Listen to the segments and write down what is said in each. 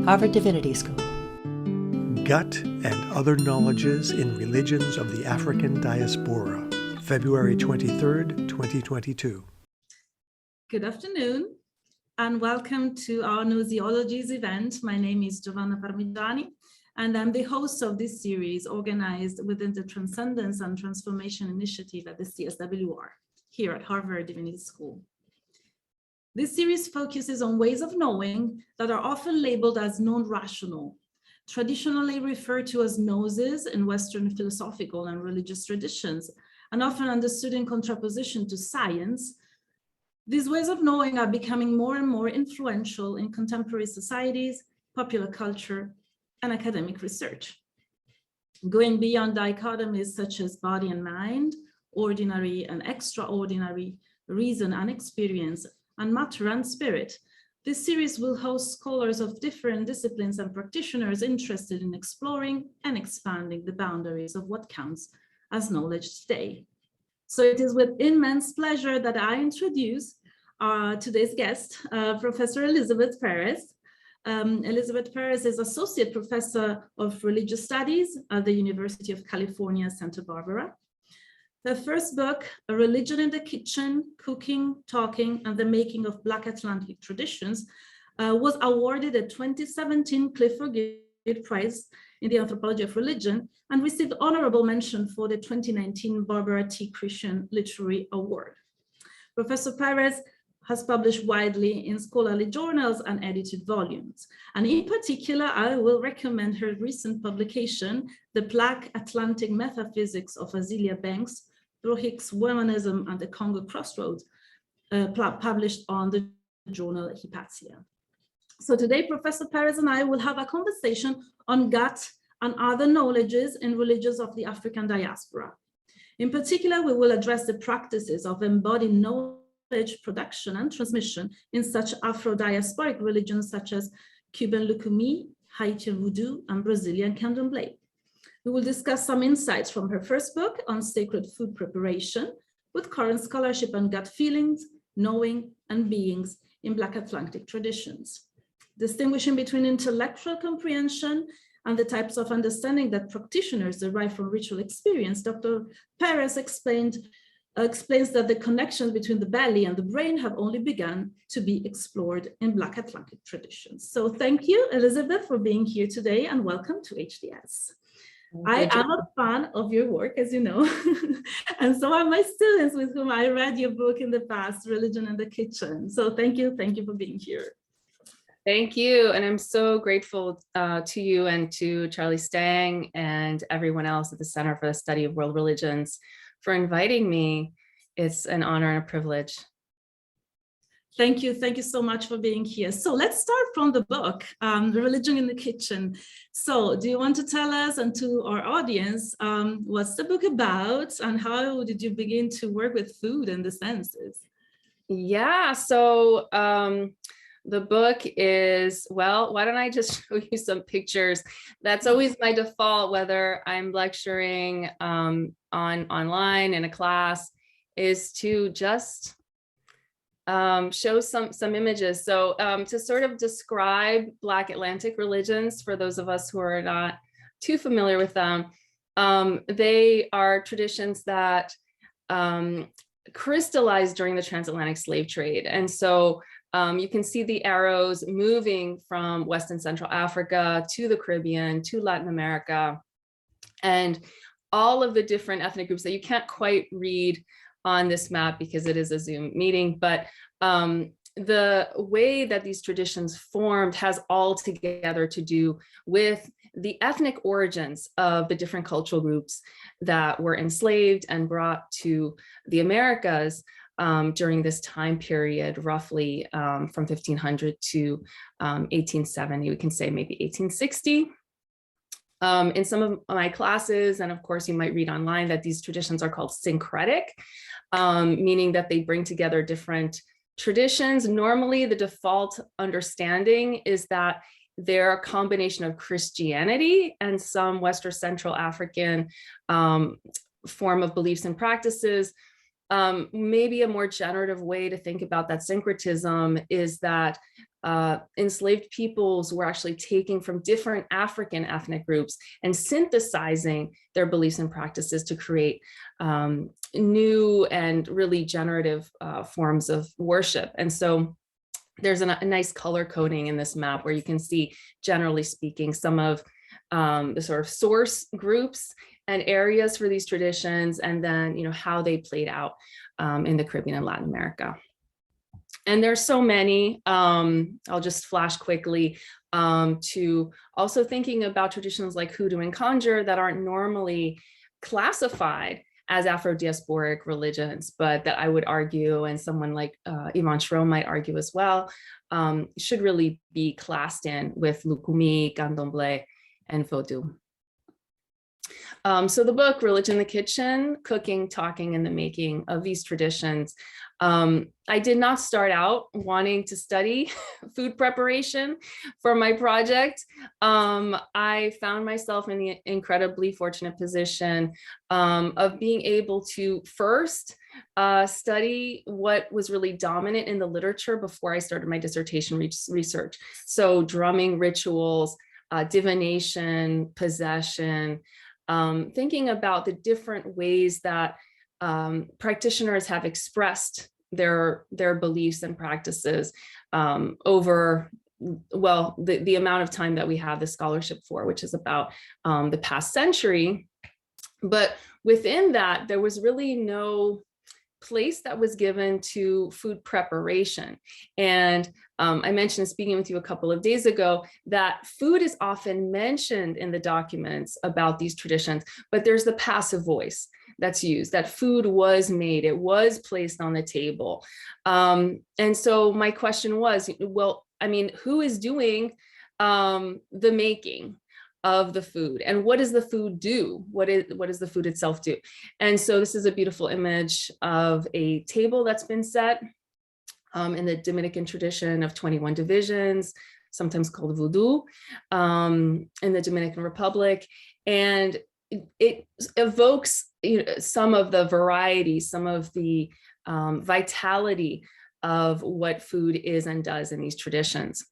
Harvard Divinity School. Gut and Other Knowledges in Religions of the African Diaspora, February 23rd, 2022. Good afternoon, and welcome to our Ethnosyologies event. My name is Giovanna Parmigiani, and I'm the host of this series organized within the Transcendence and Transformation initiative at the CSWR here at Harvard Divinity School. This series focuses on ways of knowing that are often labeled as non-rational, traditionally referred to as gnosis in Western philosophical and religious traditions, and often understood in contraposition to science. These ways of knowing are becoming more and more influential in contemporary societies, popular culture, and academic research. Going beyond dichotomies such as body and mind, ordinary and extraordinary, reason and experience, and matter and spirit, this series will host scholars of different disciplines and practitioners interested in exploring and expanding the boundaries of what counts as knowledge today. So it is with immense pleasure that I introduce today's guest, Professor Elizabeth Perez. Elizabeth Perez is Associate Professor of Religious Studies at the University of California, Santa Barbara. Her first book, A Religion in the Kitchen, Cooking, Talking, and the Making of Black Atlantic Traditions, was awarded a 2017 Clifford Gate Prize in the Anthropology of Religion and received honorable mention for the 2019 Barbara T. Christian Literary Award. Professor Perez has published widely in scholarly journals and edited volumes. And in particular, I will recommend her recent publication, The Black Atlantic Metaphysics of Azealia Banks, Through Hicks Womanism and the Congo Crossroads, published on the journal Hypatia. So today, Professor Perez and I will have a conversation on gut and other knowledges in religions of the African diaspora. In particular, we will address the practices of embodied knowledge production and transmission in such Afro-Diasporic religions such as Cuban Lucumí, Haitian Vodou, and Brazilian Candomblé. We will discuss some insights from her first book on sacred food preparation with current scholarship on gut feelings, knowing, and beings in Black Atlantic traditions. Distinguishing between intellectual comprehension and the types of understanding that practitioners derive from ritual experience, Dr. Perez explains that the connections between the belly and the brain have only begun to be explored in Black Atlantic traditions. So thank you, Elizabeth, for being here today, and welcome to HDS. I am a fan of your work, as you know, and so are my students with whom I read your book in the past, Religion in the Kitchen. So thank you for being here. Thank you, and I'm so grateful to you and to Charlie Stang and everyone else at the Center for the Study of World Religions for inviting me. It's an honor and a privilege. Thank you so much for being here. So let's start from the book, Religion in the Kitchen. So do you want to tell us and to our audience, what's the book about and how did you begin to work with food and the senses? Yeah, so the book is, well, why don't I just show you some pictures? That's always my default, whether I'm lecturing online in a class, is to just show some images. So to sort of describe Black Atlantic religions, for those of us who are not too familiar with them, they are traditions that crystallized during the transatlantic slave trade. And so you can see the arrows moving from West and Central Africa to the Caribbean, to Latin America, and all of the different ethnic groups that you can't quite read on this map because it is a Zoom meeting, but the way that these traditions formed has altogether to do with the ethnic origins of the different cultural groups that were enslaved and brought to the Americas during this time period, roughly from 1500 to 1870, we can say maybe 1860. In some of my classes, and of course you might read online, that these traditions are called syncretic, meaning that they bring together different traditions. Normally the default understanding is that they're a combination of Christianity and some West or Central African form of beliefs and practices. maybe a more generative way to think about that syncretism is that enslaved peoples were actually taking from different African ethnic groups and synthesizing their beliefs and practices to create new and really generative forms of worship. And so there's a nice color coding in this map where you can see, generally speaking, some of the sort of source groups and areas for these traditions, and then how they played out in the Caribbean and Latin America. And there's so many. I'll just flash quickly to also thinking about traditions like hoodoo and conjure that aren't normally classified as Afro-Diasporic religions, but that I would argue, and someone like Yvonne Schroe might argue as well, should really be classed in with Lucumí, Candomblé, and Vodou. So the book, Religion in the Kitchen, Cooking, Talking, and the Making of These Traditions. I did not start out wanting to study food preparation for my project. I found myself in the incredibly fortunate position of being able to first study what was really dominant in the literature before I started my dissertation research. So drumming rituals, divination, possession, thinking about the different ways that practitioners have expressed their beliefs and practices over, well, the amount of time that we have the scholarship for, which is about the past century. But within that, there was really no place that was given to food preparation. And I mentioned, speaking with you a couple of days ago, that food is often mentioned in the documents about these traditions, but there's the passive voice that's used, that food was made, it was placed on the table. And so my question was, well, I mean, who is doing the making of the food, and what does the food do? What does the food itself do? And so this is a beautiful image of a table that's been set in the Dominican tradition of 21 divisions, sometimes called Vodou, in the Dominican Republic. And it evokes some of the variety, some of the vitality of what food is and does in these traditions.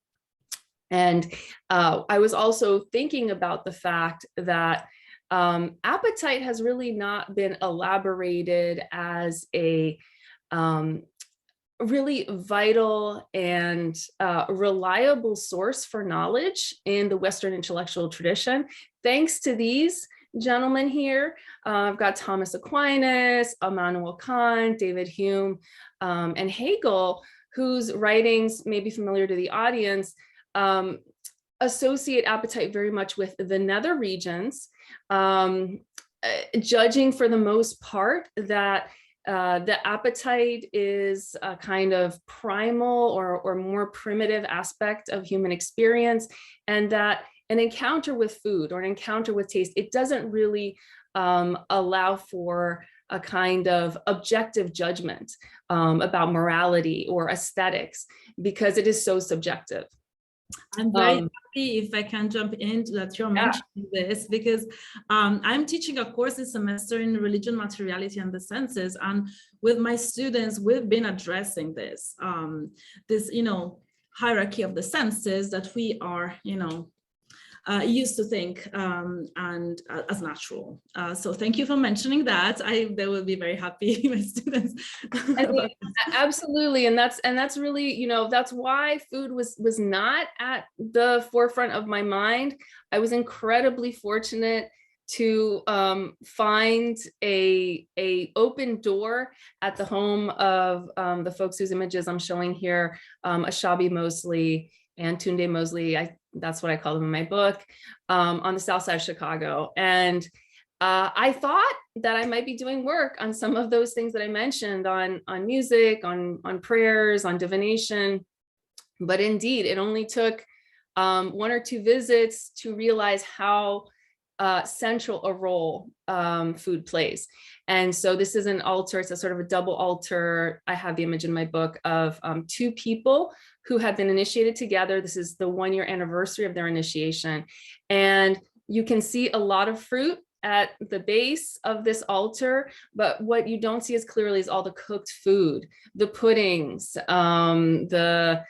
And I was also thinking about the fact that appetite has really not been elaborated as a really vital and reliable source for knowledge in the Western intellectual tradition. Thanks to these gentlemen here, I've got Thomas Aquinas, Immanuel Kant, David Hume, and Hegel, whose writings may be familiar to the audience, associate appetite very much with the nether regions, judging for the most part that the appetite is a kind of primal or more primitive aspect of human experience, and that an encounter with food or an encounter with taste, it doesn't really allow for a kind of objective judgment about morality or aesthetics, because it is so subjective. I'm very happy if I can jump into that you're mentioning this, because I'm teaching a course this semester in religion, materiality, and the senses. And with my students, we've been addressing this, hierarchy of the senses that we are, used to think and as natural. So thank you for mentioning that. They will be very happy, my students. Absolutely, and that's really, that's why food was not at the forefront of my mind. I was incredibly fortunate to find a open door at the home of the folks whose images I'm showing here, Ashabi Mosley and Tunde Mosley. That's what I call them in my book, on the south side of Chicago. And I thought that I might be doing work on some of those things that I mentioned on music, on prayers, on divination. But indeed, it only took 1 or 2 visits to realize how central a role food plays. And so this is an altar. It's a sort of a double altar. I have the image in my book of 2 people who had been initiated together. This is the 1-year anniversary of their initiation. And you can see a lot of fruit at the base of this altar, but what you don't see as clearly is all the cooked food, the puddings, the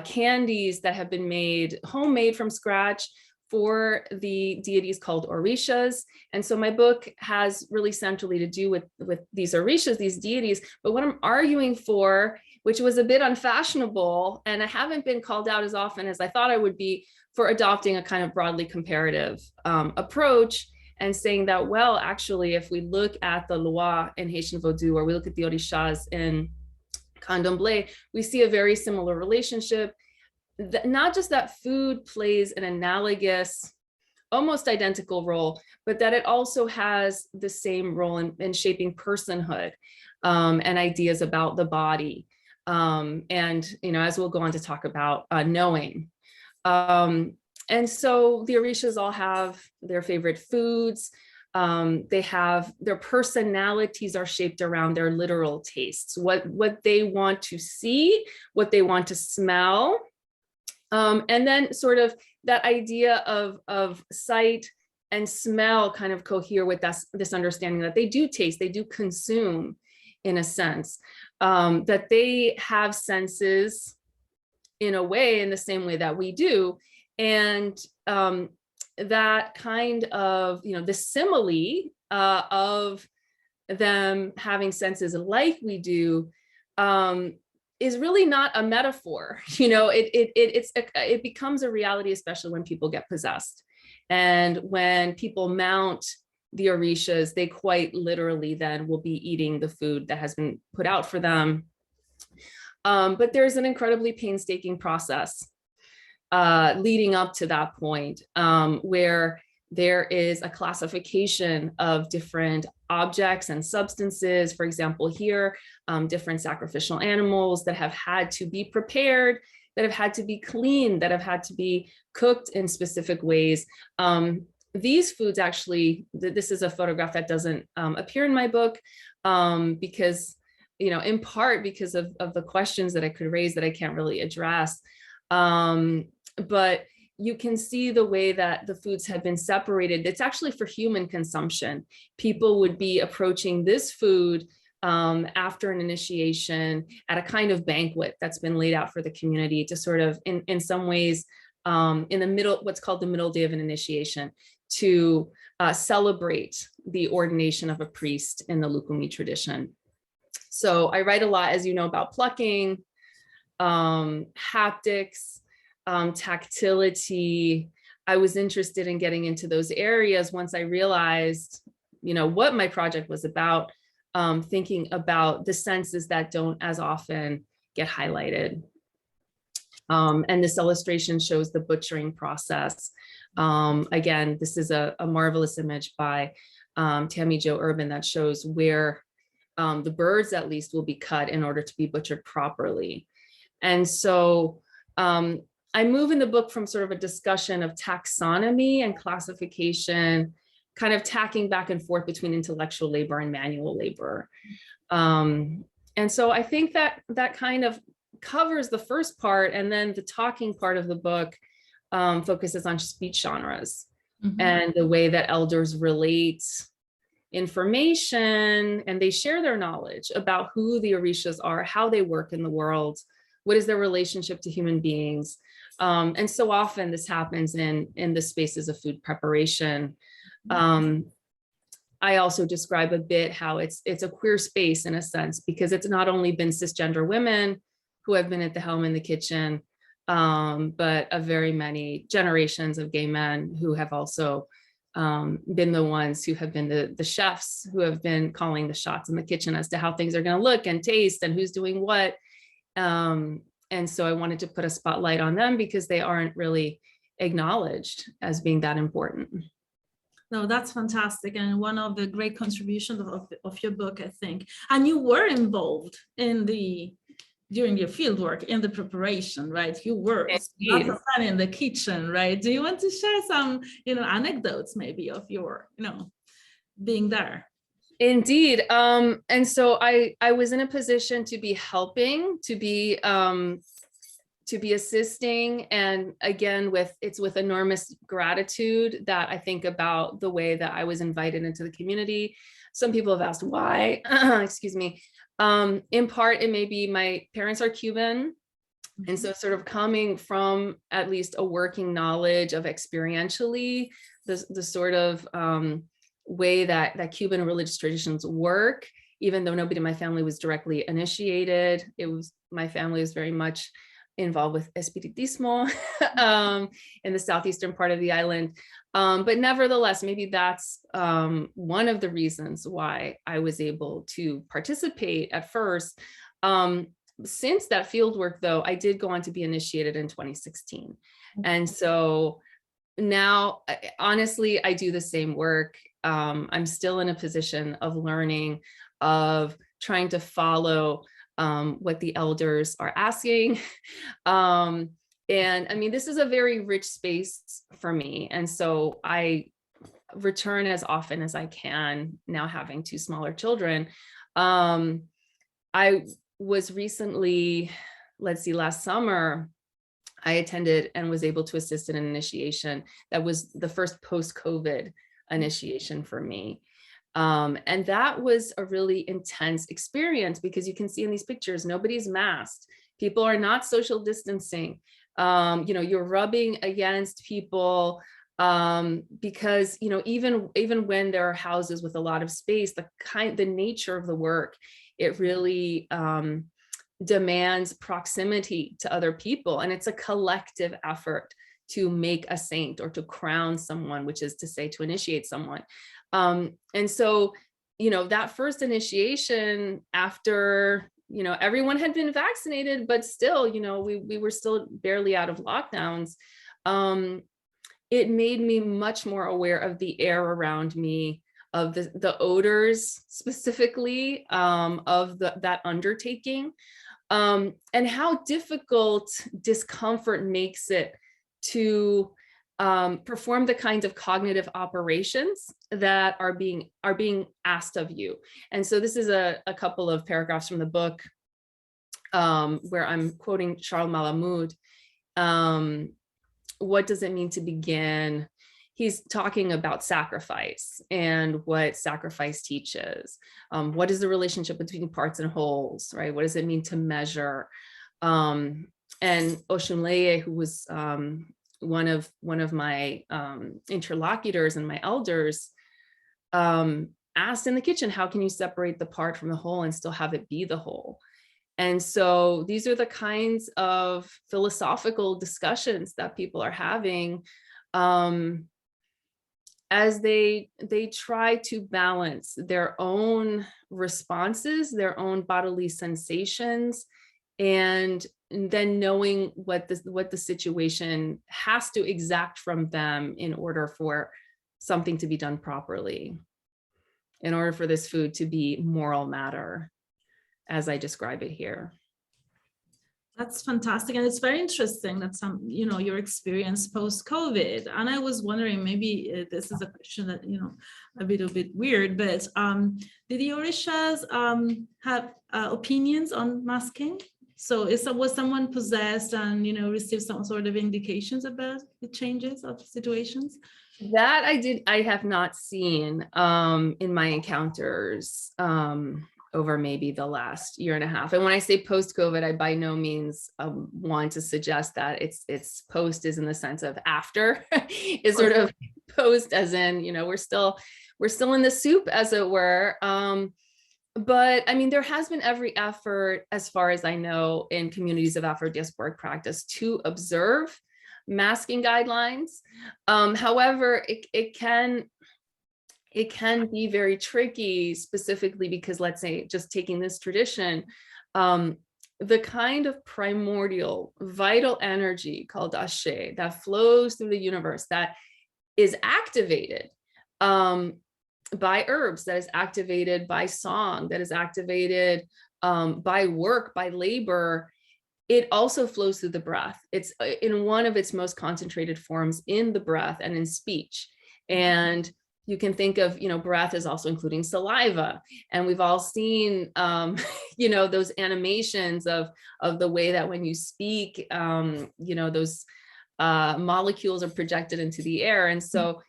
candies that have been made, homemade from scratch for the deities called orishas. And so my book has really centrally to do with these orishas, these deities, but what I'm arguing for, which was a bit unfashionable, and I haven't been called out as often as I thought I would be, for adopting a kind of broadly comparative approach and saying that, well, actually, if we look at the Loa in Haitian Vodou, or we look at the orishas in Candomblé, we see a very similar relationship. Not just that food plays an analogous, almost identical role, but that it also has the same role in shaping personhood and ideas about the body. And, as we'll go on to talk about, knowing. And so the orishas all have their favorite foods. They have, their personalities are shaped around their literal tastes, what they want to see, what they want to smell. And then sort of that idea of sight and smell kind of cohere with this understanding that they do taste, they do consume in a sense, that they have senses in a way, in the same way that we do. And that kind of, the simile of them having senses like we do is really not a metaphor. It becomes a reality, especially when people get possessed. And when people mount the orishas, they quite literally then will be eating the food that has been put out for them. But there's an incredibly painstaking process leading up to that point, where there is a classification of different objects and substances. For example, here, different sacrificial animals that have had to be prepared, that have had to be cleaned, that have had to be cooked in specific ways. These foods actually, this is a photograph that doesn't appear in my book because, in part because of the questions that I could raise that I can't really address. But you can see the way that the foods have been separated. It's actually for human consumption. People would be approaching this food after an initiation at a kind of banquet that's been laid out for the community to sort of, in some ways, in the middle, what's called the middle day of an initiation, to celebrate the ordination of a priest in the Lucumí tradition. So I write a lot, as you know, about plucking, haptics, tactility. I was interested in getting into those areas once I realized, what my project was about, thinking about the senses that don't as often get highlighted. And this illustration shows the butchering process. Again, this is a marvelous image by Tammy Jo Urban that shows where the birds at least will be cut in order to be butchered properly. And so I move in the book from sort of a discussion of taxonomy and classification, kind of tacking back and forth between intellectual labor and manual labor. And so I think that kind of covers the first part, and then the talking part of the book focuses on speech genres and the way that elders relate information, and they share their knowledge about who the orishas are, how they work in the world, what is their relationship to human beings. And so often this happens in the spaces of food preparation. I also describe a bit how it's a queer space in a sense, because it's not only been cisgender women who have been at the helm in the kitchen, but a very many generations of gay men who have also been the ones who have been the chefs who have been calling the shots in the kitchen as to how things are going to look and taste and who's doing what. And so I wanted to put a spotlight on them because they aren't really acknowledged as being that important. No, that's fantastic. And one of the great contributions of your book, I think. And you were involved during your fieldwork in the preparation, right? You were lots of time in the kitchen, right? Do you want to share some, anecdotes maybe of your, being there? Indeed. And so I was in a position to be helping, to be to be assisting. And again, it's with enormous gratitude that I think about the way that I was invited into the community. Some people have asked why, excuse me. In part, it may be my parents are Cuban. And so sort of coming from at least a working knowledge of experientially, the sort of way that Cuban religious traditions work, even though nobody in my family was directly initiated, my family was very much involved with Espiritismo in the southeastern part of the island. But nevertheless, maybe that's one of the reasons why I was able to participate at first. Since that field work, though, I did go on to be initiated in 2016. And so now, honestly, I do the same work. I'm still in a position of learning, of trying to follow what the elders are asking. And I mean, this is a very rich space for me. And so I return as often as I can, now having two smaller children. I was recently, last summer, I attended and was able to assist in an initiation that was the first post-COVID initiation for me. And that was a really intense experience because you can see in these pictures, nobody's masked. People are not social distancing. You're rubbing against people because, even when there are houses with a lot of space, the nature of the work, it really demands proximity to other people. And it's a collective effort to make a saint or to crown someone, which is to say to initiate someone. And so, that first initiation after, everyone had been vaccinated, but still, we were still barely out of lockdowns. It made me much more aware of the air around me, of the odors specifically of that undertaking, and how difficult discomfort makes it to perform the kinds of cognitive operations that are being asked of you. And so this is a couple of paragraphs from the book where I'm quoting Charles Malamud. What does it mean to begin? He's talking about sacrifice and what sacrifice teaches. What is the relationship between parts and wholes, right? What does it mean to measure? And Oshunleye, who was one of my interlocutors and my elders, asked in the kitchen, how can you separate the part from the whole and still have it be the whole? And so these are the kinds of philosophical discussions that people are having as they try to balance their own responses, their own bodily sensations, and then knowing what the situation has to exact from them in order for something to be done properly, in order for this food to be moral matter, as I describe it here. That's fantastic. And it's very interesting that your experience post-COVID. And I was wondering, maybe this is a question that, a little bit weird, but did the Orishas have opinions on masking? So was someone possessed and, received some sort of indications about the changes of situations? That I have not seen in my encounters over maybe the last year and a half. And when I say post-COVID, I by no means want to suggest that it's post is in the sense of after. It's sort of post as in, we're still in the soup, as it were. But I mean, there has been every effort, as far as I know, in communities of Afro-Diasporic practice to observe masking guidelines. However, it can be very tricky, specifically because, let's say, just taking this tradition, the kind of primordial vital energy called ashe that flows through the universe, that is activated by herbs, that is activated by song, that is activated by work, by labor, it also flows through the breath. It's in one of its most concentrated forms in the breath and in speech. And you can think of, breath is also including saliva. And we've all seen, those animations of the way that when you speak, those molecules are projected into the air. And so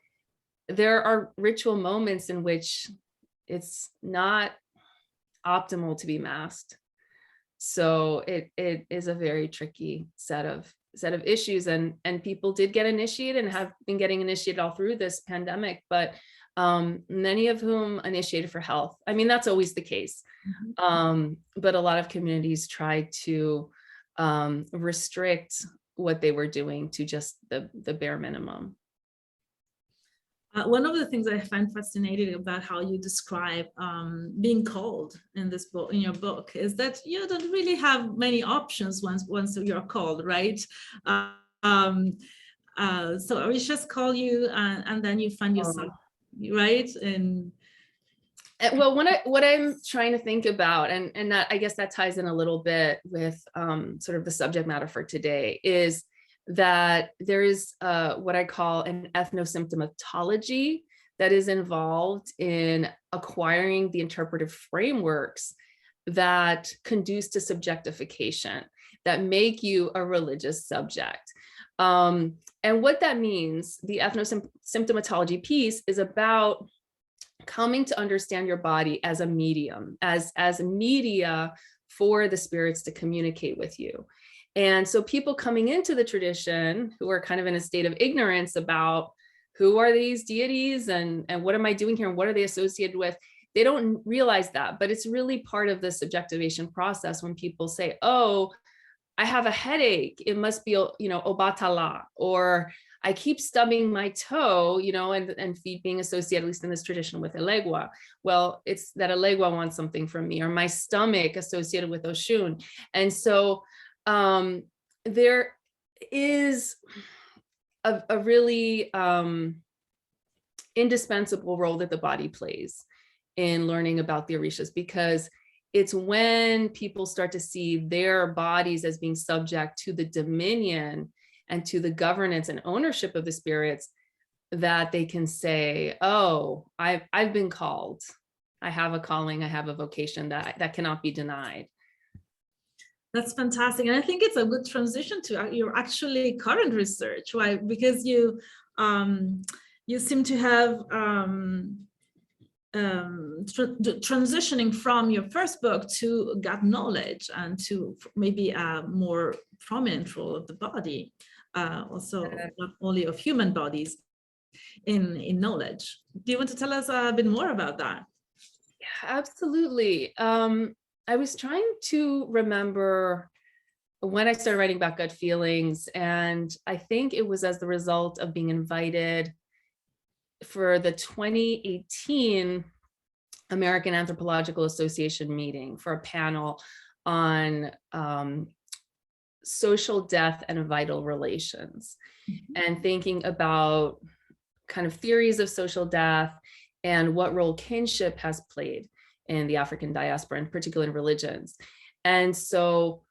there are ritual moments in which it's not optimal to be masked. So it is a very tricky set of issues, and people did get initiated and have been getting initiated all through this pandemic, but many of whom initiated for health. I mean, that's always the case. But a lot of communities tried to restrict what they were doing to just the bare minimum. One of the things I find fascinating about how you describe being called in this book, in your book, is that you don't really have many options once you're called, right? So we just call you, and then you find yourself, right? And well, what I'm trying to think about, and that, I guess that ties in a little bit with sort of the subject matter for today, is that there is what I call an ethnosymptomatology that is involved in acquiring the interpretive frameworks that conduce to subjectification, that make you a religious subject. And what that means, the ethnosymptomatology piece, is about coming to understand your body as a medium, as media for the spirits to communicate with you. And so people coming into the tradition who are kind of in a state of ignorance about who are these deities and what am I doing here and what are they associated with, they don't realize that, but it's really part of the subjectivation process when people say, oh, I have a headache, it must be, Obatala, or I keep stubbing my toe, and feet being associated, at least in this tradition, with Elegua. Well, it's that Elegua wants something from me, or my stomach associated with Oshun. And so there is a really indispensable role that the body plays in learning about the Orishas, because it's when people start to see their bodies as being subject to the dominion and to the governance and ownership of the spirits that they can say, oh, I've been called. I have a calling, I have a vocation that cannot be denied. That's fantastic. And I think it's a good transition to your actually current research, right? Because you seem to have transitioning from your first book to gut knowledge and to maybe a more prominent role of the body, also not only of human bodies in knowledge. Do you want to tell us a bit more about that? Yeah, absolutely. I was trying to remember when I started writing about gut feelings, and I think it was as the result of being invited for the 2018 American Anthropological Association meeting for a panel on social death and vital relations, and thinking about kind of theories of social death and what role kinship has played in the African diaspora, in particular in religions. And so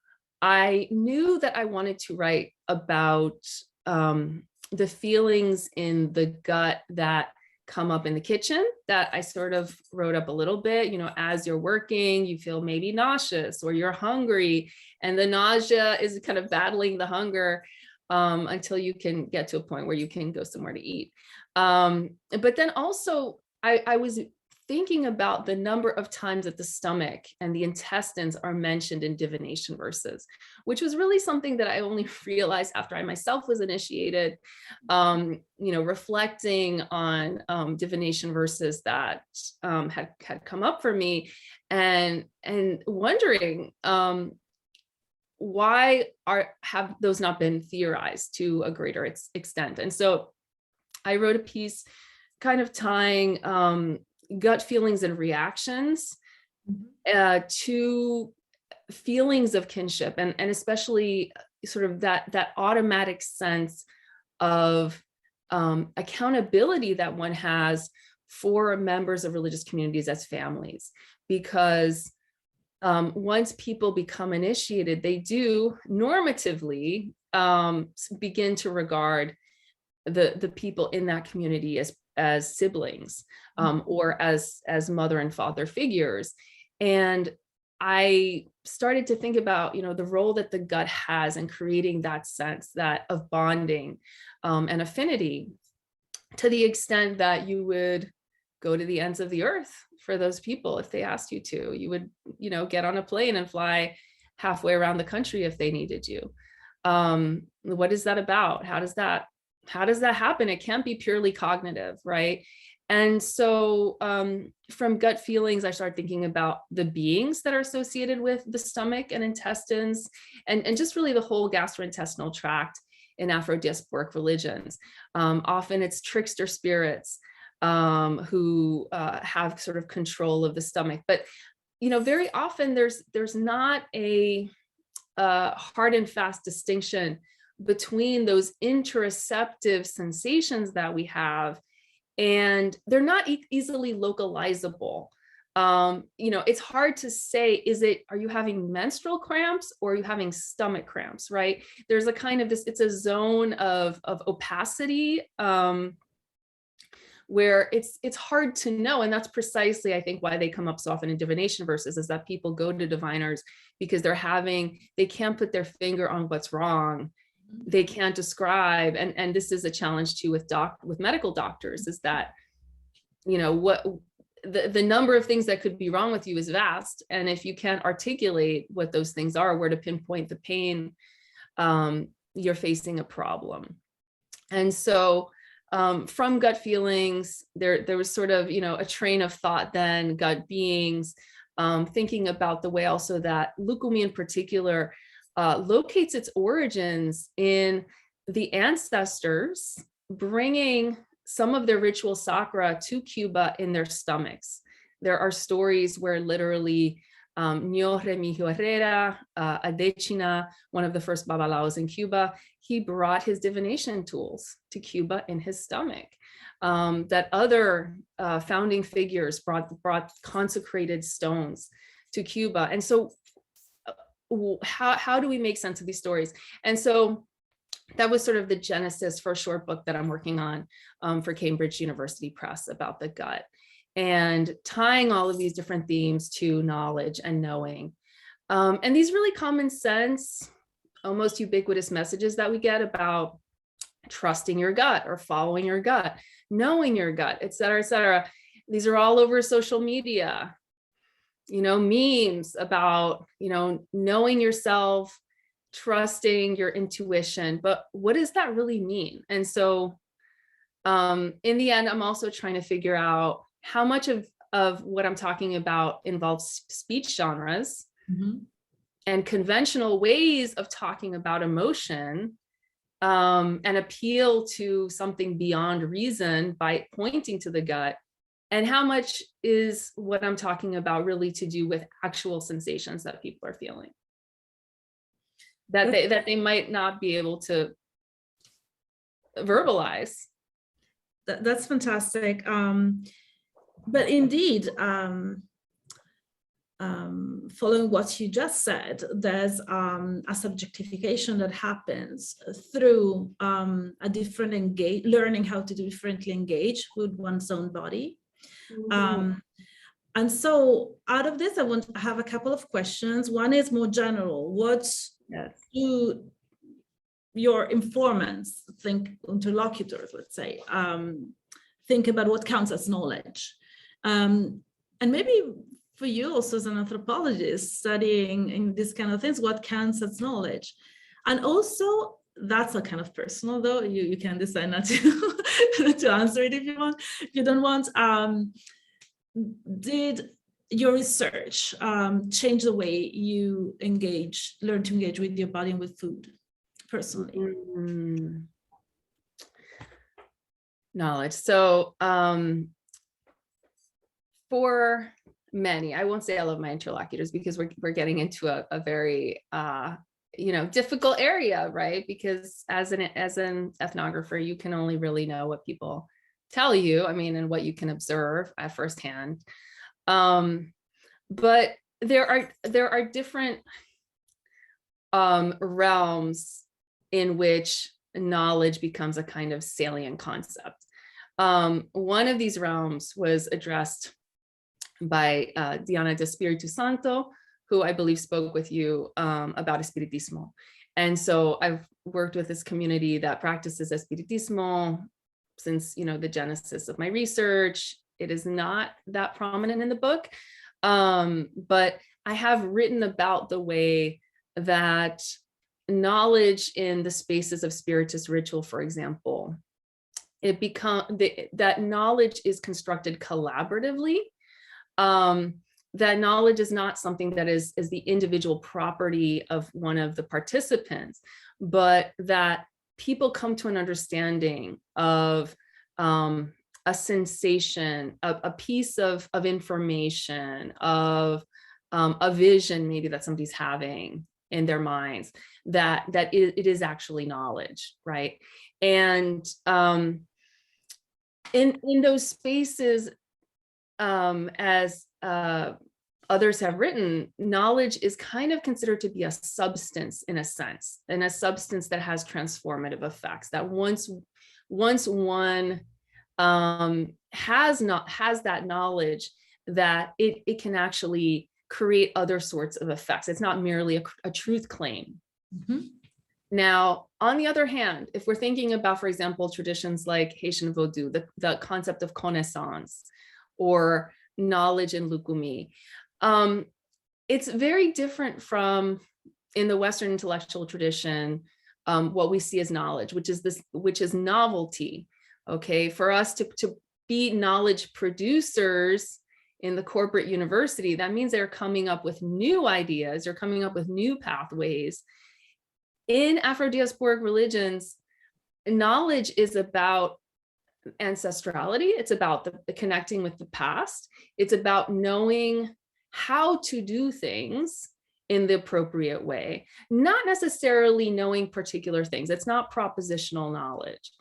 I knew that I wanted to write about the feelings in the gut that come up in the kitchen, that I sort of wrote up a little bit, as you're working, you feel maybe nauseous or you're hungry, and the nausea is kind of battling the hunger until you can get to a point where you can go somewhere to eat. But then also I was thinking about the number of times that the stomach and the intestines are mentioned in divination verses, which was really something that I only realized after I myself was initiated, reflecting on divination verses that had come up for me, and wondering why have those not been theorized to a greater extent. And so I wrote a piece kind of tying gut feelings and reactions to feelings of kinship, and especially sort of that automatic sense of accountability that one has for members of religious communities as families. Because once people become initiated, they do normatively begin to regard the people in that community as siblings, or as mother and father figures. And I started to think about, the role that the gut has in creating that sense of bonding and affinity, to the extent that you would go to the ends of the earth for those people if they asked you to. You would, get on a plane and fly halfway around the country if they needed you. What is that about? How does that happen? It can't be purely cognitive, right? And so from gut feelings, I started thinking about the beings that are associated with the stomach and intestines, and just really the whole gastrointestinal tract in Afro-Diasporic religions. Often it's trickster spirits who have sort of control of the stomach. But, very often there's not a hard and fast distinction between those interoceptive sensations that we have, and they're not easily localizable. It's hard to say, are you having menstrual cramps or are you having stomach cramps, right? There's a kind of it's a zone of opacity where it's hard to know. And that's precisely, I think, why they come up so often in divination verses, is that people go to diviners because they can't put their finger on what's wrong. They can't describe, and this is a challenge too with medical doctors, is that, what the number of things that could be wrong with you is vast. And if you can't articulate what those things are, where to pinpoint the pain, you're facing a problem. And so from gut feelings, there was sort of, a train of thought then, gut beings, thinking about the way also that Lucumí in particular locates its origins in the ancestors bringing some of their ritual sacra to Cuba in their stomachs. There are stories where literally Ño Remigio Herrera, Adechina, one of the first babalaos in Cuba, he brought his divination tools to Cuba in his stomach. That other founding figures brought consecrated stones to Cuba. And so how do we make sense of these stories? And so that was sort of the genesis for a short book that I'm working on for Cambridge University Press about the gut, and tying all of these different themes to knowledge and knowing. And these really common sense, almost ubiquitous messages that we get about trusting your gut or following your gut, knowing your gut, et cetera, et cetera. These are all over social media, memes about, knowing yourself, trusting your intuition. But what does that really mean? And so in the end, I'm also trying to figure out how much of what I'm talking about involves speech genres and conventional ways of talking about emotion, and appeal to something beyond reason by pointing to the gut, and how much is what I'm talking about really to do with actual sensations that people are feeling, that they might not be able to verbalize. That's fantastic. But indeed, following what you just said, there's a subjectification that happens through a different learning how to differently engage with one's own body. And so out of this, I have a couple of questions. One is more general. What do your informants interlocutors, let's say, think about what counts as knowledge? And maybe for you also as an anthropologist studying in these kind of things, what counts as knowledge? And also, that's a kind of personal, though, you can decide not to, to answer it if you want. If you don't want, did your research change the way you learn to engage with your body and with food personally? Knowledge. So for many, I won't say all of my interlocutors, because we're getting into a very difficult area, right? Because as an ethnographer, you can only really know what people tell you, and what you can observe at firsthand. But there are different realms in which knowledge becomes a kind of salient concept. One of these realms was addressed by Diana de Espiritu Santo, who I believe spoke with you about Espiritismo. And so I've worked with this community that practices Espiritismo since, the genesis of my research. It is not that prominent in the book, but I have written about the way that knowledge in the spaces of spiritist ritual, for example, that knowledge is constructed collaboratively. That knowledge is not something that is the individual property of one of the participants, but that people come to an understanding of a sensation, a piece of information, of a vision maybe that somebody's having in their minds, that it is actually knowledge, right? And in those spaces, as others have written, knowledge is kind of considered to be a substance in a sense, and a substance that has transformative effects, that once one has that knowledge, that it can actually create other sorts of effects. It's not merely a truth claim. Mm-hmm. Now, on the other hand, if we're thinking about, for example, traditions like Haitian Vodou, the concept of connaissance, or knowledge in Lucumí, it's very different from, in the Western intellectual tradition, what we see as knowledge, which is novelty. Okay, for us to be knowledge producers in the corporate university, that means they're coming up with new ideas, they're coming up with new pathways. In Afro-Diasporic religions, knowledge is about ancestrality. It's about the connecting with the past. It's about knowing how to do things in the appropriate way, not necessarily knowing particular things. It's not propositional knowledge.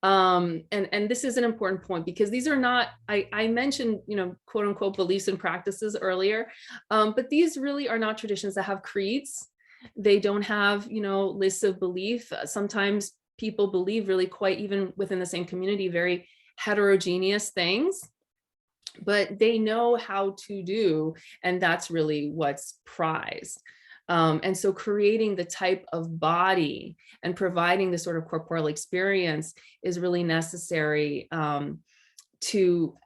And this is an important point, because these are not, I mentioned, quote unquote, beliefs and practices earlier, but these really are not traditions that have creeds. They don't have, lists of belief. Sometimes people believe really quite, even within the same community, very heterogeneous things, but they know how to do, and that's really what's prized. And so creating the type of body and providing the sort of corporeal experience is really necessary to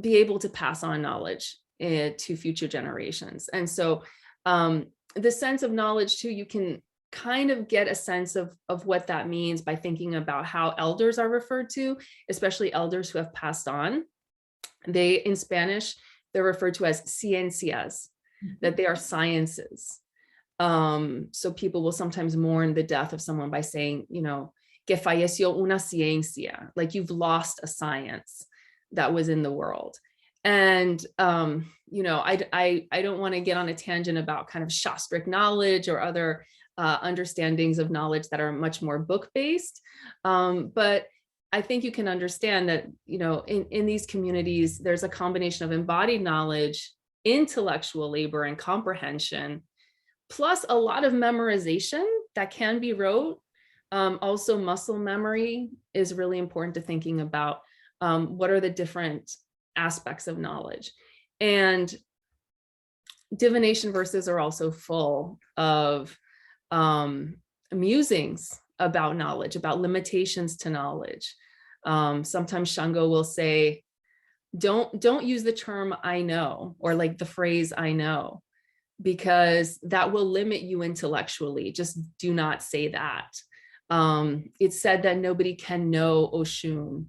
be able to pass on knowledge to future generations. And so the sense of knowledge too, you can kind of get a sense of what that means by thinking about how elders are referred to, especially elders who have passed on. In Spanish, they're referred to as ciencias, that they are sciences. So people will sometimes mourn the death of someone by saying, que falleció una ciencia, like you've lost a science that was in the world. And, I don't want to get on a tangent about kind of shastric knowledge or other understandings of knowledge that are much more book-based. But I think you can understand that, in these communities, there's a combination of embodied knowledge, intellectual labor and comprehension, plus a lot of memorization that can be rote. Also, muscle memory is really important to thinking about what are the different aspects of knowledge. And divination verses are also full of musings about knowledge, about limitations to knowledge. Sometimes Shango will say, don't use the term I know, or like the phrase I know, because that will limit you intellectually. Just do not say that. It's said that nobody can know Oshun,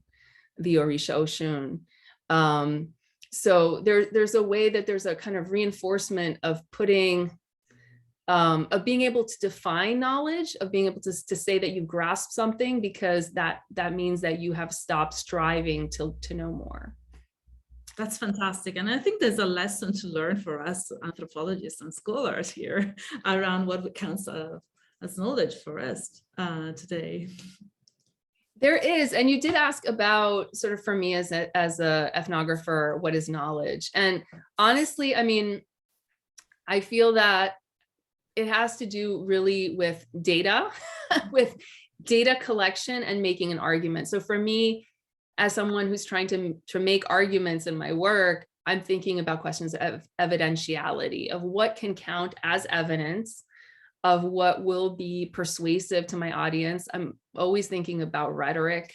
the Orisha Oshun. So there's a way that there's a kind of reinforcement of putting, of being able to define knowledge, of being able to say that you grasp something, because that means that you have stopped striving to know more. That's fantastic. And I think there's a lesson to learn for us anthropologists and scholars here around what counts as knowledge for us today. There is, and you did ask about, sort of, for me as a ethnographer, what is knowledge? And honestly, I mean, I feel that it has to do really with data, with data collection and making an argument. So for me, as someone who's trying to make arguments in my work, I'm thinking about questions of evidentiality, of what can count as evidence, of what will be persuasive to my audience. I'm always thinking about rhetoric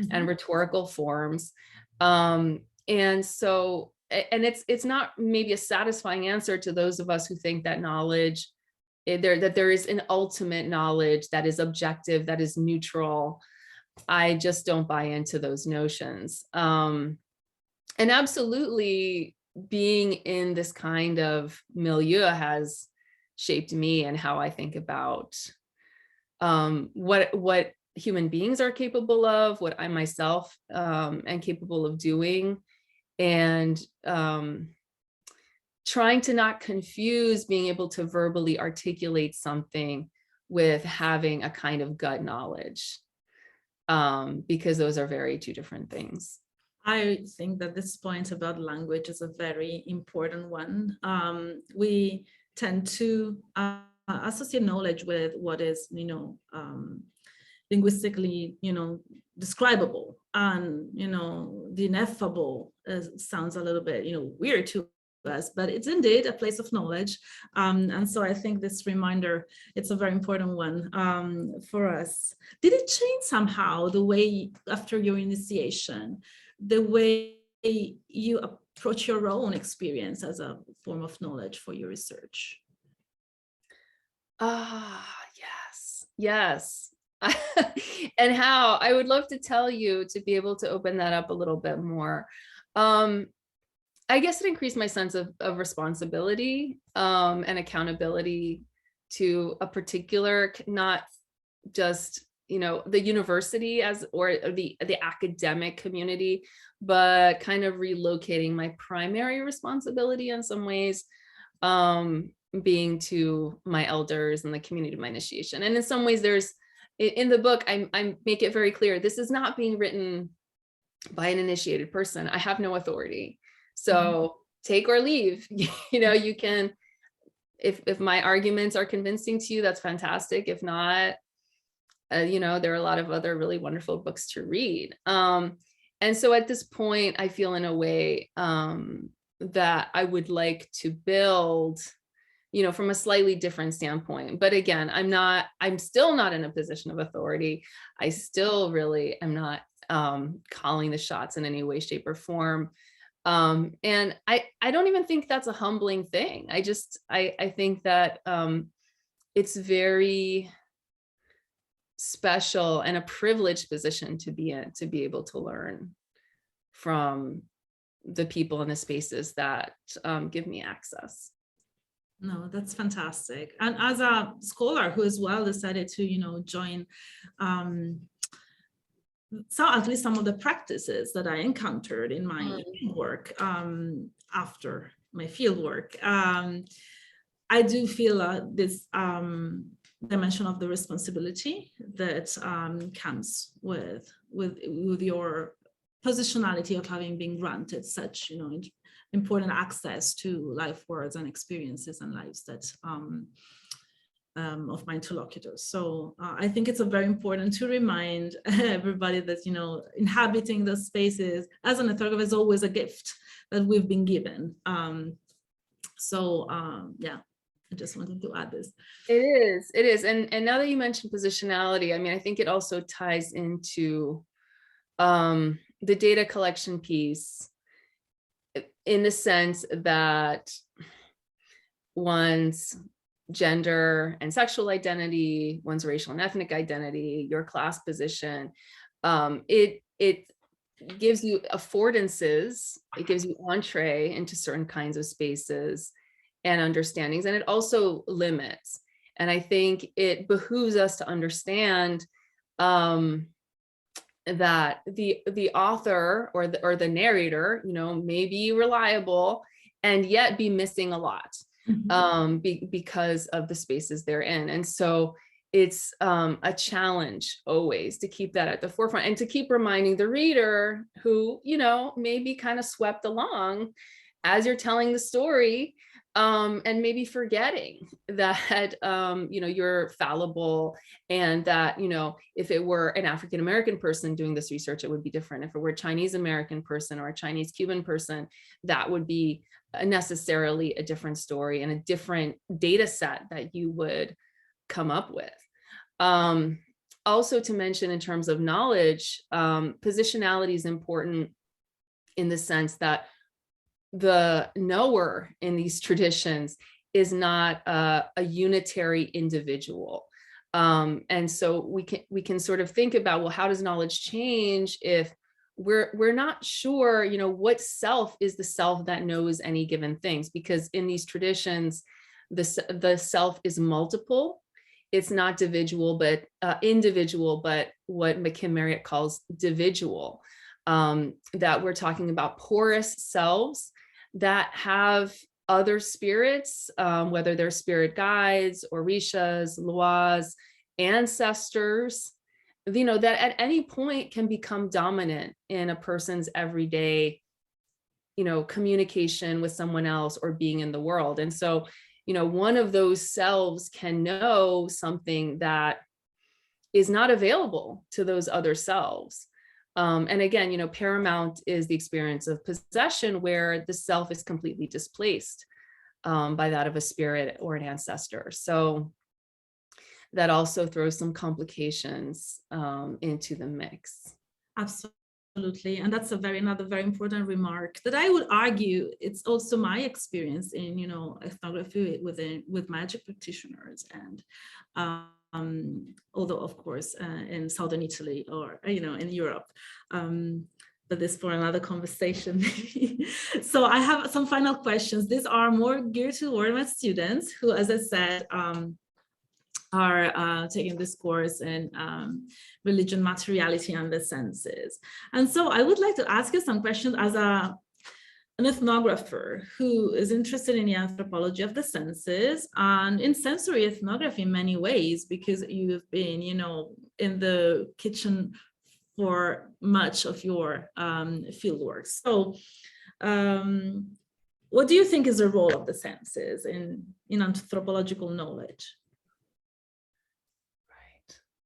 and rhetorical forms. And so, and it's not maybe a satisfying answer to those of us who think that knowledge, that there is an ultimate knowledge that is objective, that is neutral. I just don't buy into those notions. And absolutely, being in this kind of milieu has shaped me and how I think about what human beings are capable of, what I myself am capable of doing, and trying to not confuse being able to verbally articulate something with having a kind of gut knowledge, because those are very two different things. I think that this point about language is a very important one. We tend to associate knowledge with what is, linguistically, describable, and, the ineffable sounds a little bit, weird to us, but it's indeed a place of knowledge. And so I think this reminder, it's a very important one for us. Did it change somehow the way, after your initiation, the way you approach your own experience as a form of knowledge for your research? Yes. And how I would love to tell you, to be able to open that up a little bit more. I guess it increased my sense of responsibility and accountability to a particular, not just, the university or the academic community, but kind of relocating my primary responsibility in some ways, being to my elders and the community of my initiation. And in some ways, there's, in the book, I make it very clear, this is not being written by an initiated person. I have no authority. So take or leave. You can, if my arguments are convincing to you, that's fantastic. If not, there are a lot of other really wonderful books to read. And so at this point, I feel in a way that I would like to build, from a slightly different standpoint. But again, I'm still not in a position of authority. I still really am not calling the shots in any way, shape, or form. And I don't even think that's a humbling thing. I think that it's very special and a privileged position to be in, to be able to learn from the people in the spaces that give me access. No, that's fantastic. And as a scholar who as well decided to, join at least some of the practices that I encountered in my work after my field work, I do feel this dimension of the responsibility that comes with your positionality of having been granted such, important access to life worlds and experiences and lives that of my interlocutors. So I think it's very important to remind everybody that, inhabiting those spaces as an ethnographer is always a gift that we've been given. Yeah, I just wanted to add this. It is. And now that you mentioned positionality, I think it also ties into the data collection piece, in the sense that one's gender and sexual identity, one's racial and ethnic identity, your class position, it gives you affordances, it gives you entree into certain kinds of spaces and understandings, and it also limits. And I think it behooves us to understand that the author or the narrator, may be reliable and yet be missing a lot because of the spaces they're in. And so it's a challenge always to keep that at the forefront and to keep reminding the reader who, may be kind of swept along as you're telling the story, and maybe forgetting that, you're fallible, and that, if it were an African-American person doing this research, it would be different. If it were a Chinese-American person or a Chinese-Cuban person, that would be necessarily a different story and a different data set that you would come up with. Also to mention in terms of knowledge, positionality is important in the sense that the knower in these traditions is not a unitary individual. And so we can sort of think about, well, how does knowledge change if we're not sure, what self is the self that knows any given things? Because in these traditions, the self is multiple. It's not individual, but what McKim Marriott calls dividual. That we're talking about porous selves that have other spirits, whether they're spirit guides, orishas, loas, ancestors, that at any point can become dominant in a person's everyday, communication with someone else or being in the world. And so, one of those selves can know something that is not available to those other selves. And again, paramount is the experience of possession, where the self is completely displaced by that of a spirit or an ancestor. So that also throws some complications into the mix. Absolutely. And that's another very important remark that I would argue it's also my experience in, ethnography with magic practitioners, and although of course in Southern Italy or, in Europe, but this for another conversation. So I have some final questions. These are more geared toward my students who, as I said, are taking this course in religion, materiality, and the senses. And so I would like to ask you some questions as an ethnographer who is interested in the anthropology of the senses and in sensory ethnography in many ways, because you've been, in the kitchen for much of your fieldwork. So what do you think is the role of the senses in anthropological knowledge?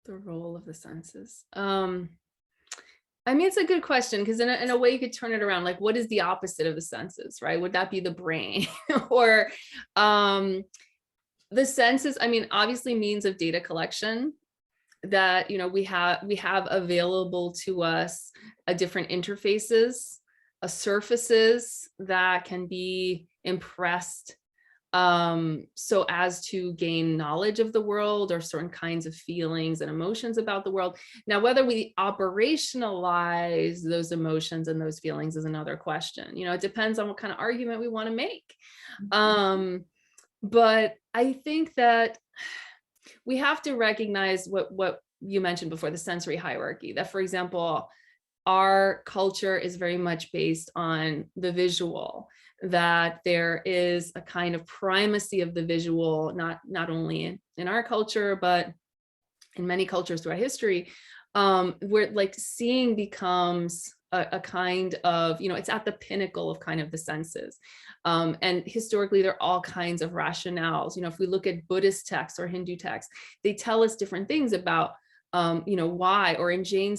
The role of the senses. It's a good question, because in a way you could turn it around. Like, what is the opposite of the senses, right? Would that be the brain? Or the senses, obviously means of data collection that, we have available to us different interfaces, surfaces that can be impressed so as to gain knowledge of the world or certain kinds of feelings and emotions about the world. Now, whether we operationalize those emotions and those feelings is another question. It depends on what kind of argument we want to make. But I think that we have to recognize what you mentioned before, the sensory hierarchy, that, for example, our culture is very much based on the visual, that there is a kind of primacy of the visual, not only in our culture, but in many cultures throughout history, where like seeing becomes a kind of, it's at the pinnacle of kind of the senses. And historically, there are all kinds of rationales. If we look at Buddhist texts or Hindu texts, they tell us different things about, why, or in Jain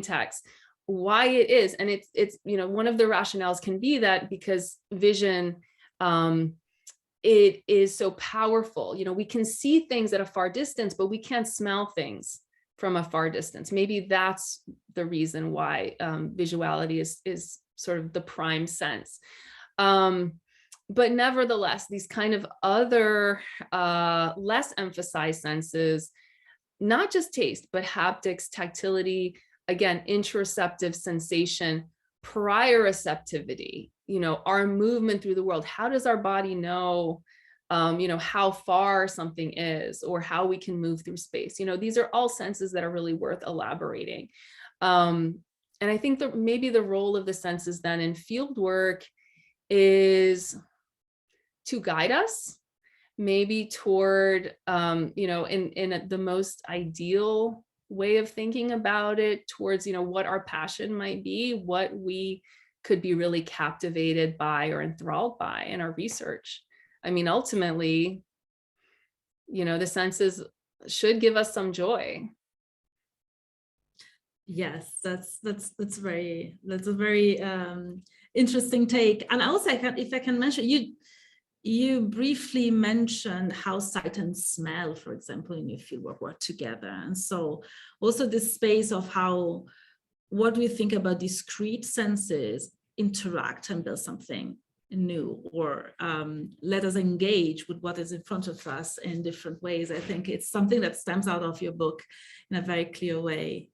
texts, why it is. And it's one of the rationales can be that because vision, it is so powerful. We can see things at a far distance, but we can't smell things from a far distance. Maybe that's the reason why visuality is sort of the prime sense. But nevertheless, these kind of other less emphasized senses, not just taste, but haptics, tactility, again, interoceptive sensation, proprioceptivity, our movement through the world. How does our body know, how far something is, or how we can move through space? These are all senses that are really worth elaborating. And I think that maybe the role of the senses then in field work is to guide us, maybe toward, in the most ideal way of thinking about it, towards, what our passion might be, what we could be really captivated by or enthralled by in our research. I mean, ultimately, the senses should give us some joy. Yes, that's a very interesting take. And also, if I can mention, you briefly mentioned how sight and smell, for example, in your fieldwork work together. And so also this space of how what we think about discrete senses interact and build something new, or let us engage with what is in front of us in different ways. I think it's something that stems out of your book in a very clear way.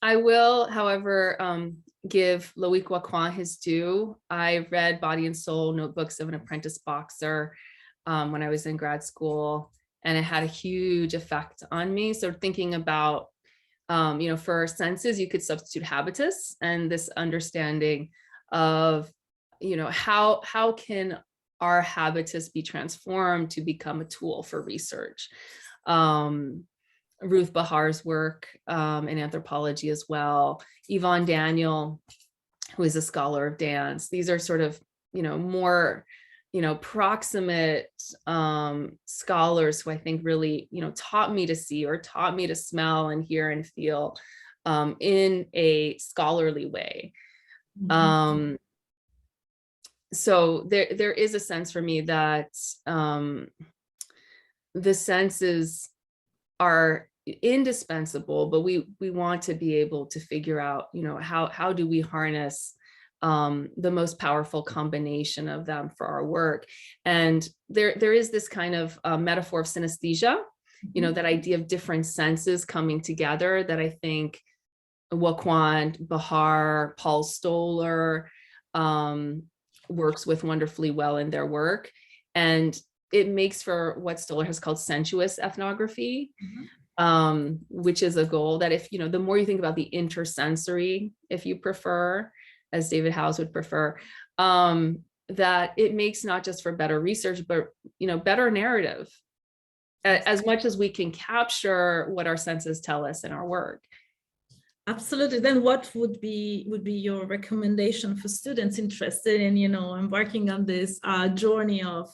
I will, however, give Loic Wacquin his due. I read Body and Soul, Notebooks of an Apprentice Boxer when I was in grad school, and it had a huge effect on me. So thinking about, for senses, you could substitute habitus, and this understanding of, how can our habitus be transformed to become a tool for research. Ruth Bahar's work in anthropology as well. Yvonne Daniel, who is a scholar of dance. These are sort of, more, proximate scholars who I think really, taught me to see, or taught me to smell and hear and feel in a scholarly way. Mm-hmm. So there is a sense for me that the senses are indispensable, but we want to be able to figure out, how do we harness the most powerful combination of them for our work. And there is this kind of metaphor of synesthesia, that idea of different senses coming together, that I think Wacquin, Bahar, Paul Stoller works with wonderfully well in their work. And it makes for what Stoller has called sensuous ethnography, which is a goal that, if, the more you think about the intersensory, if you prefer, as David Howes would prefer, that it makes not just for better research, but, better narrative, as much as we can capture what our senses tell us in our work. Absolutely. Then what would be your recommendation for students interested in, embarking on this journey of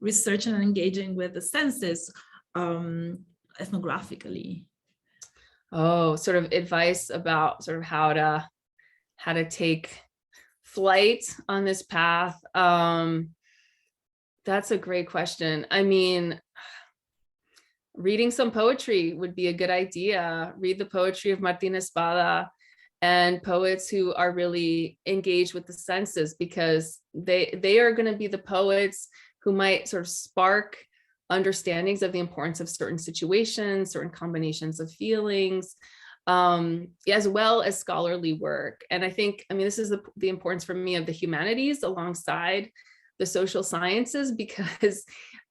research and engaging with the senses ethnographically? Oh, sort of advice about sort of how to take flight on this path. That's a great question. I mean, reading some poetry would be a good idea. Read the poetry of Martín Espada and poets who are really engaged with the senses, because they are going to be the poets who might sort of spark understandings of the importance of certain situations, certain combinations of feelings, as well as scholarly work. And I think, this is the importance for me of the humanities alongside the social sciences, because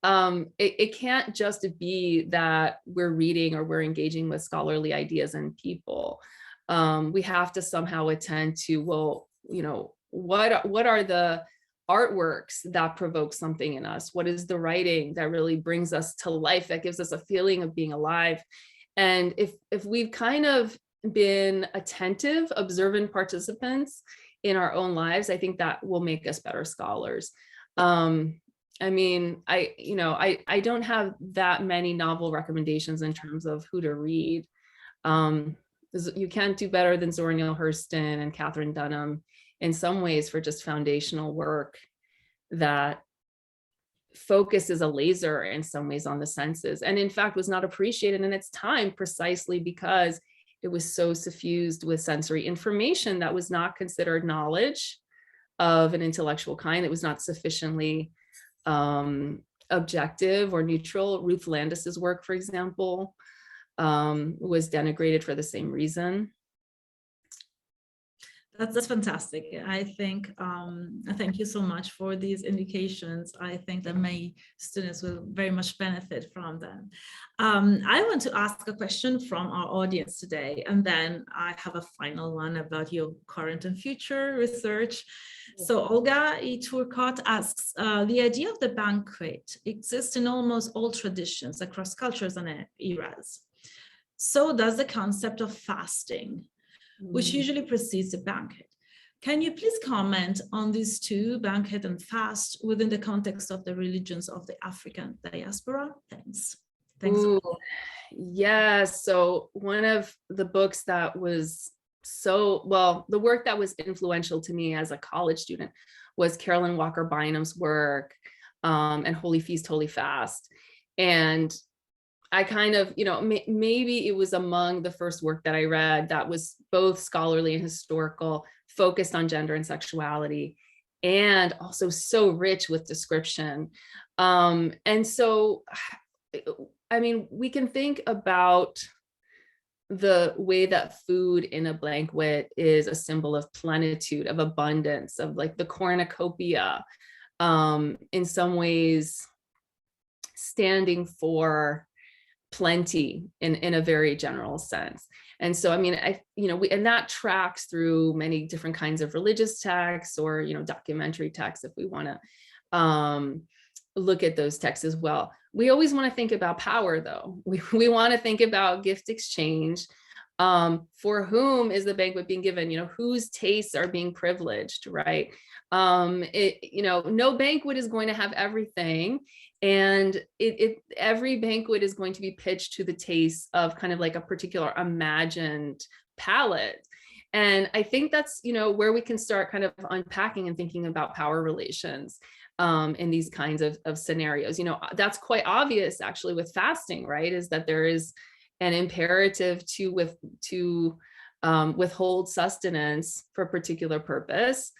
it can't just be that we're reading or we're engaging with scholarly ideas and people. We have to somehow attend to, well, what are the artworks that provoke something in us? What is the writing that really brings us to life, that gives us a feeling of being alive? And if we've kind of been attentive, observant participants in our own lives, I think that will make us better scholars. I don't have that many novel recommendations in terms of who to read. You can't do better than Zora Neale Hurston and Catherine Dunham in some ways for just foundational work that focuses a laser in some ways on the senses, and in fact was not appreciated in its time precisely because it was so suffused with sensory information that was not considered knowledge of an intellectual kind. It was not sufficiently objective or neutral. Ruth Landis's work, for example, was denigrated for the same reason. That's fantastic. I think, thank you so much for these indications. I think that many students will very much benefit from them. I want to ask a question from our audience today, and then I have a final one about your current and future research. So Olga E. Turcott asks, the idea of the banquet exists in almost all traditions across cultures and eras. So does the concept of fasting, which usually precedes the banquet. Can you please comment on these two, banquet and fast, within the context of the religions of the African diaspora? Thanks. Thanks. Ooh, yeah, so one of the books that was the work that was influential to me as a college student was Carolyn Walker Bynum's work, and Holy Feast, Holy Fast. And I kind of, maybe it was among the first work that I read that was both scholarly and historical, focused on gender and sexuality, and also so rich with description. And so, I mean, we can think about the way that food in a banquet is a symbol of plenitude, of abundance, of like the cornucopia, in some ways standing for plenty in a very general sense. And so, I mean, and that tracks through many different kinds of religious texts or, documentary texts, if we want to look at those texts as well. We always want to think about power, though. We want to think about gift exchange. For whom is the banquet being given? Whose tastes are being privileged, right? No banquet is going to have everything. And every banquet is going to be pitched to the taste of kind of like a particular imagined palate. And I think that's, where we can start kind of unpacking and thinking about power relations in these kinds of scenarios. That's quite obvious actually with fasting, right? Is that there is an imperative to withhold sustenance for a particular purpose.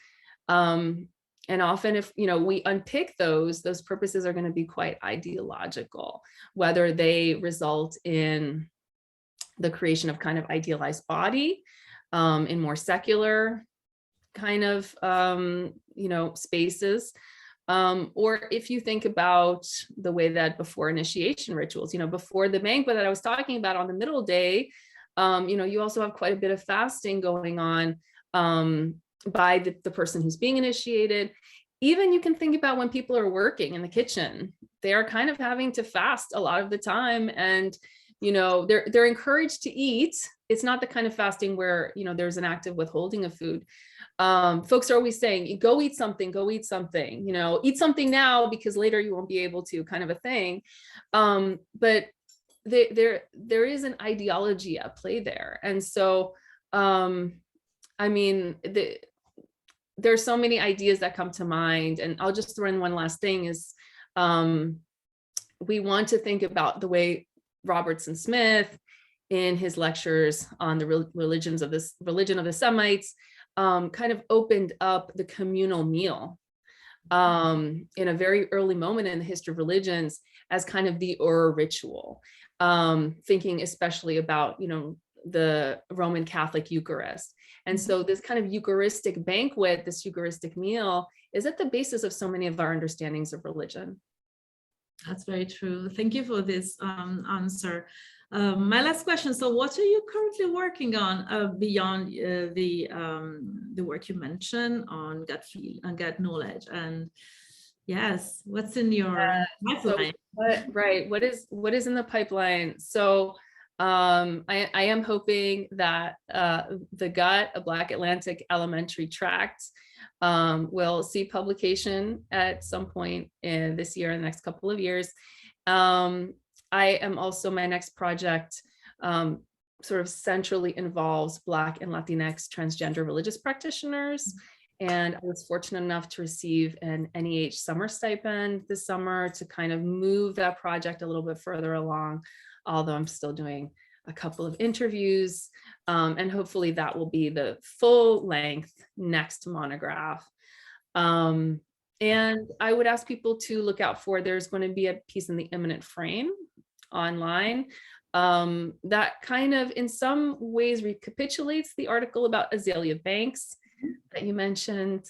And often if, we unpick those purposes are going to be quite ideological, whether they result in the creation of kind of idealized body, in more secular kind of, spaces. Or if you think about the way that before initiation rituals, before the banquet that I was talking about on the middle day, you also have quite a bit of fasting going on by the person who's being initiated. Even you can think about when people are working in the kitchen, they are kind of having to fast a lot of the time. And, they're encouraged to eat. It's not the kind of fasting where, there's an active withholding of food. Folks are always saying, go eat something, eat something now because later you won't be able to, kind of a thing. But there is an ideology at play there. And so, I mean, there's so many ideas that come to mind, and I'll just throw in one last thing is, we want to think about the way Robertson Smith in his lectures on the religion of the Semites, kind of opened up the communal meal in a very early moment in the history of religions as kind of the ritual, thinking especially about, the Roman Catholic Eucharist. And so this kind of Eucharistic banquet, this Eucharistic meal is at the basis of so many of our understandings of religion. That's very true. Thank you for this answer. My last question. So what are you currently working on beyond the work you mentioned on gut feel and gut knowledge? And yes, what's in your pipeline? What is in the pipeline? So I am hoping that the gut, a Black Atlantic elementary tract, will see publication at some point in this year, in the next couple of years. I am also, my next project sort of centrally involves Black and Latinx transgender religious practitioners. And I was fortunate enough to receive an NEH summer stipend this summer to kind of move that project a little bit further along, although I'm still doing a couple of interviews, and hopefully that will be the full length next monograph. And I would ask people to look out for, there's going to be a piece in the Imminent Frame online that kind of in some ways recapitulates the article about Azealia Banks that you mentioned,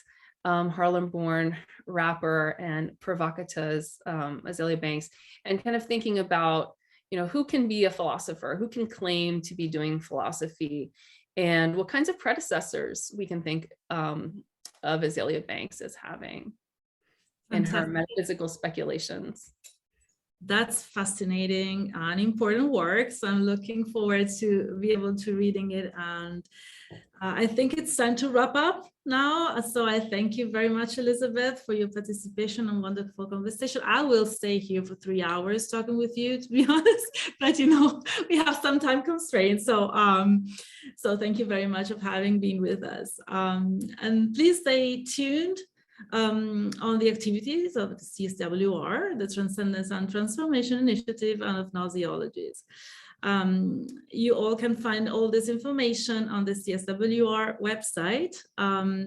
Harlem-born rapper and provocateurs, Azealia Banks, and kind of thinking about, who can be a philosopher, who can claim to be doing philosophy, and what kinds of predecessors we can think of Azealia Banks as having in her metaphysical speculations. That's fascinating and important work. So I'm looking forward to be able to reading it. And I think it's time to wrap up now. So I thank you very much, Elizabeth, for your participation and wonderful conversation. I will stay here for 3 hours talking with you, to be honest, but we have some time constraints. So so thank you very much for having been with us. And please stay tuned on the activities of the CSWR, the Transcendence and Transformation Initiative, and of Ethnosyologies. You all can find all this information on the CSWR website,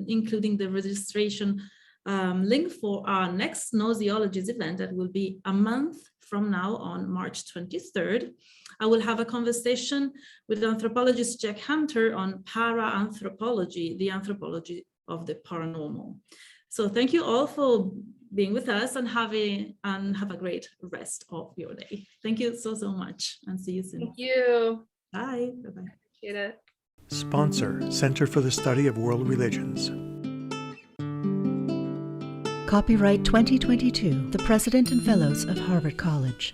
including the registration link for our next Ethnosyologies event that will be a month from now on March 23rd. I will have a conversation with anthropologist Jack Hunter on para-anthropology, the anthropology of the paranormal. So thank you all for being with us and have a great rest of your day. Thank you so much, and see you soon. Thank you. Bye. Bye-bye. Appreciate it. Sponsor, Center for the Study of World Religions. Copyright 2022, the President and Fellows of Harvard College.